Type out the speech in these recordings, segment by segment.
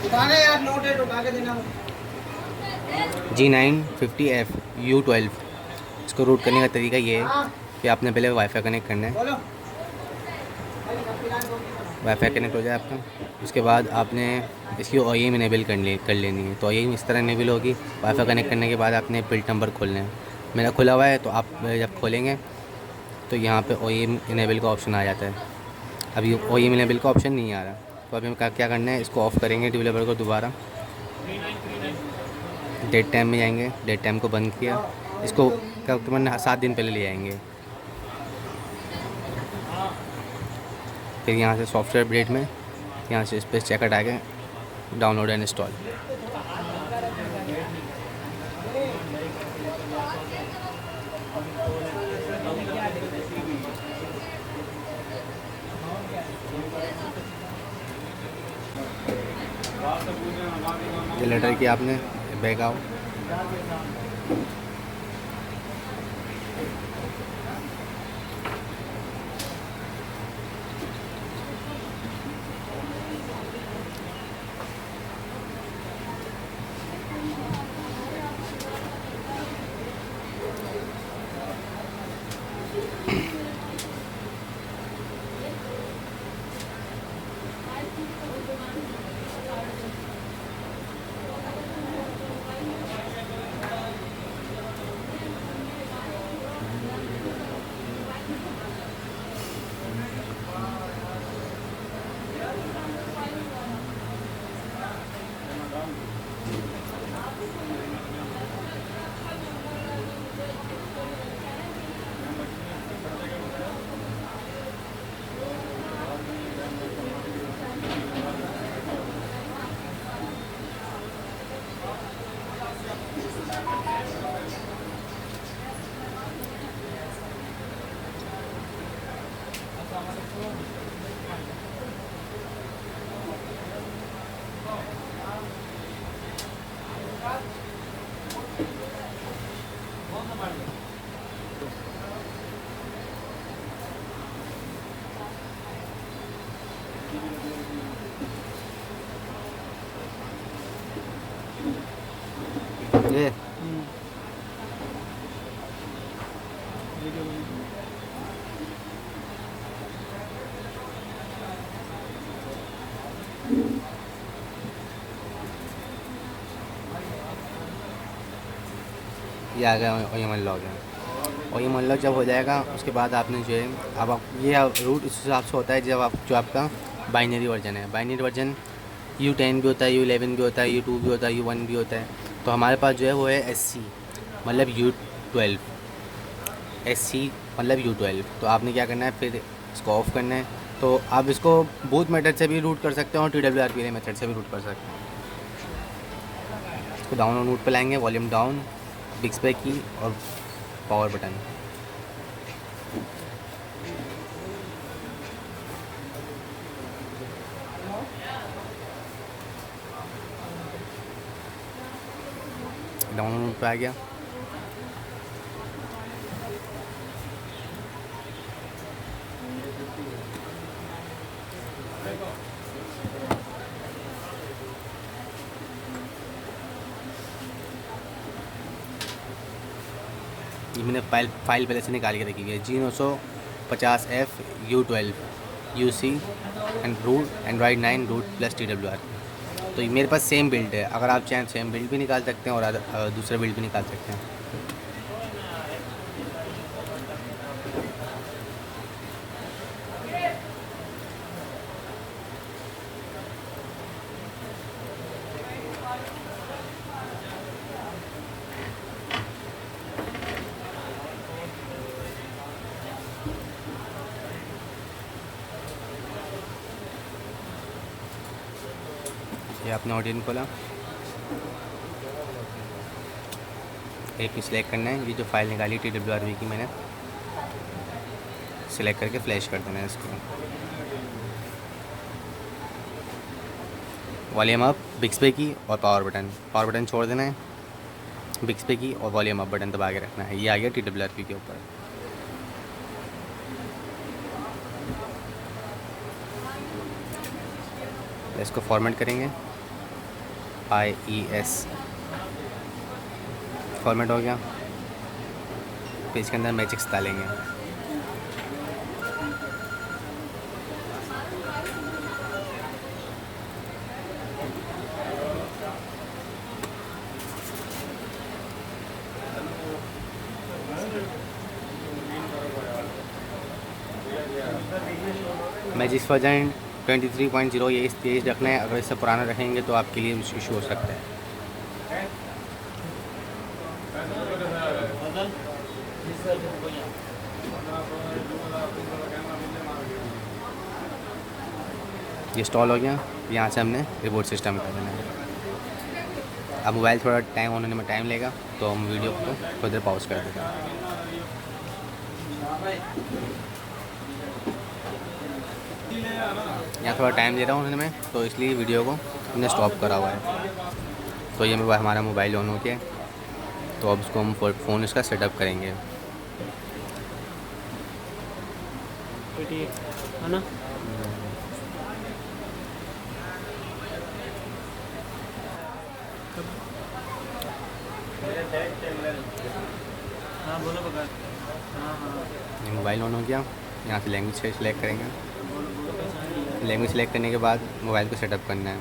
उठाने यार, नोट है उठा के देना। G950F U12। इसको रूट करने का तरीका ये है हाँ कि आपने पहले वाईफाई कनेक्ट करना है। बोलो। वाईफाई कनेक्ट हो जाए आपका, उसके बाद आपने इसकी OEM इनेबल कर लेनी है। तो OEM इस तरह इनेबल होगी। वाईफाई कनेक्ट करने के बाद आपने बिल्ट नंबर खोलना है। मेरा खुला हुआ है, तो आप जब खोलेंगे तो यहाँ पे OEM इनेबल का ऑप्शन आ जाता है। अभी OEM इनेबल का ऑप्शन नहीं आ रहा, तो अभी हमें क्या करना है, इसको ऑफ़ करेंगे डेवलपर को दोबारा। डेट टाइम में जाएंगे, डेट टाइम को बंद किया। इसको तकरीबन 7 दिन पहले ले आएंगे। फिर यहाँ से सॉफ्टवेयर अपडेट में यहाँ से स्पेस चेक हटा के डाउनलोड एंड इंस्टॉल। ये लेटर की आपने बैक आओ। ये ये आ गया OEM अनलॉक है। OEM अनलॉक जब हो जाएगा उसके बाद आपने जो है, अब आप ये रूट इस हिसाब से होता है जब आप जो आपका बाइनरी वर्जन है। बाइनरी वर्जन U10 भी होता है, U11 भी होता है, U2 भी होता है, U1 भी होता है। तो हमारे पास जो है वो है SC मतलब U12। SC मतलब U12। तो आपने क्या करना है, फिर इसको ऑफ़ करना है। तो आप इसको बूथ मेथड से भी रूट कर सकते हो और TWRP मेथड से भी रूट कर सकते हैं। इसको डाउन और रूट पे लाएंगे, वॉल्यूम डाउन, बिग स्पे की और पावर बटन। डाउन रूट पे आ गया। ये मैंने फाइल पहले से निकाल के रखी है, G950F U12 UC and root android 9 root plus TWR। तो ये मेरे पास सेम बिल्ड है। अगर आप चाहें सेम बिल्ड भी निकाल सकते हैं और दूसरा बिल्ड भी निकाल सकते हैं। ये आपने ऑडियन खोला, एक सिलेक्ट करना है। ये जो फाइल निकाली TWRV की मैंने, सिलेक्ट करके फ्लैश कर देना है इसको। वॉल्यूम अप, बिग स्पे की और पावर बटन छोड़ देना है। बिग स्पे की और वॉल्यूम अप बटन दबा के रखना है। ये आ गया TWRP के ऊपर। इसको फॉर्मेट करेंगे। IES फॉर्मेट हो गया। फिर इसके अंदर मैजिक्स डालेंगे। मैजिक्स वर्जन 23.0 ये तेज रखना है। अगर इससे पुराना रखेंगे तो आपके लिए इशू हो सकता है। ये इंस्टॉल हो गया। यहाँ से हमने रिपोर्ट सिस्टम कर देना है। अब मोबाइल थोड़ा टाइम होने में टाइम लेगा, तो हम वीडियो को थोड़ी देर पॉज कर देंगे। यहाँ थोड़ा टाइम ले रहा हूँ होने में, तो इसलिए वीडियो को हमने स्टॉप करा हुआ है। तो ये हमारा मोबाइल ऑन हो गया। तो अब इसको हम फ़ोन इसका सेटअप करेंगे, है ना। हाँ बोलो बता। हाँ ये मोबाइल ऑन हो गया। यहाँ से लैंग्वेज सेलेक्ट करेंगे। लैंग्वेज सेलेक्ट करने के बाद मोबाइल को सेटअप करना है।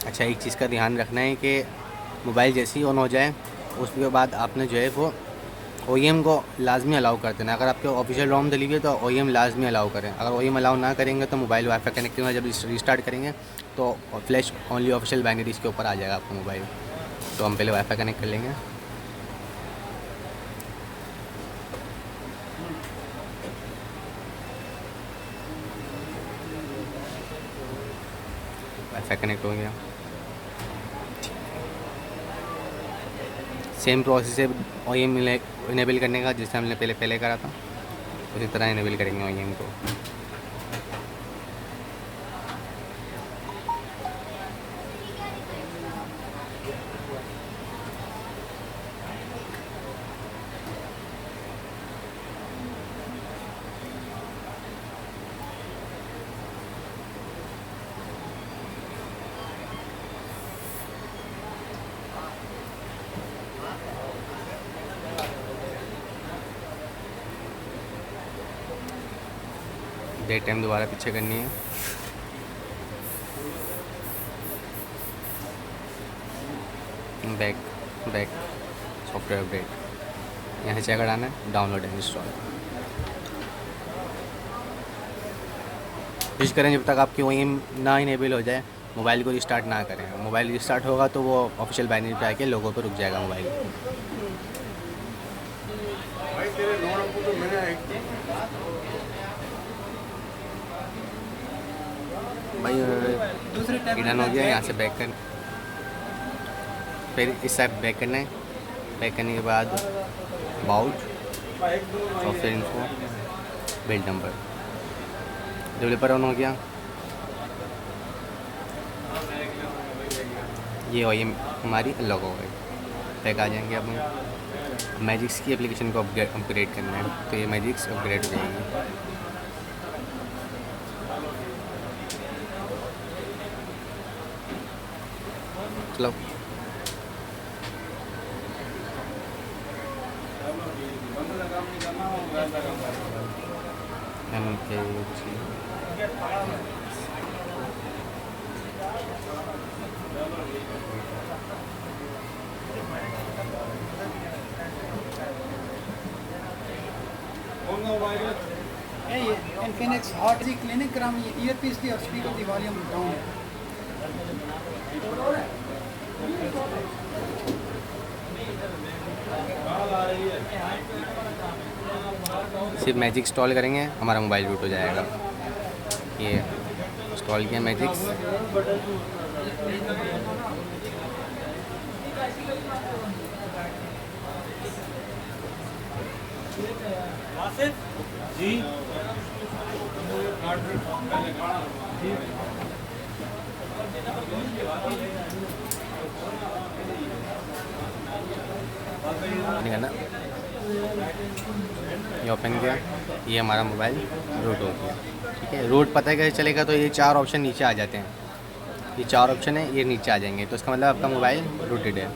अच्छा, एक चीज़ का ध्यान रखना है कि मोबाइल जैसे ही ऑन हो जाए उसके बाद आपने जो है वो OEM को लाजमी अलाउ कर देना। अगर आपके ऑफिशियल रोम डली हुई है तो OEM लाजमी अलाउ करें। अगर OEM अलाउ ना करेंगे तो मोबाइल वाईफाई कनेक्टिंग में जब रिस्टार्ट करेंगे तो फ्लैश ओनली ऑफिशियल बाइनरीज के ऊपर आ जाएगा आपका मोबाइल। तो हम पहले वाईफाई कनेक्ट कर लेंगे। वाईफाई कनेक्ट हो गया। सेम प्रोसेस है OEM इनेबल करने का, जिससे हमने पहले करा था, उसी तरह इनेबल करेंगे OEM को। डेट टाइम दोबारा पीछे करनी है। बैक सॉफ्टवेयर अपडेट यहाँ से चेक कराना है, डाउनलोड एंड इंस्टॉल। कोशिश करें जब तक आपकी OEM ना इनेबल हो जाए मोबाइल को रिस्टार्ट ना करें। मोबाइल रिस्टार्ट होगा तो वो ऑफिशियल बाइनरी पे आके लोगों पर रुक जाएगा मोबाइल। भाई डन हो गया। यहाँ से बैक कर, फिर इस साइड बैक करना है। बैक करने के बाद about, software info, build number, developer on हो गया। ये OEM हमारी लॉग हो गई। बैक आ जाएंगे। अब हम मैजिक्स की एप्लीकेशन को अपग्रेड करना है, तो ये मैजिक्स अपग्रेड हो जाएगी। चलो Infinix Hot G Clinic gram earpiece की और speaker की वॉल्यूम डाउन है। सिर्फ मैजिक इंस्टॉल करेंगे, हमारा मोबाइल बूट हो जाएगा। ये इंस्टॉल किया मैजिक्स। जी नहीं करना, ये ओपन किया, ये हमारा मोबाइल रूट हो गया। ठीक है, रूट पता है कैसे चलेगा, तो ये 4 ऑप्शन नीचे आ जाते हैं, ये 4 ऑप्शन है, ये नीचे आ जाएंगे, तो इसका मतलब आपका मोबाइल रूटेड है।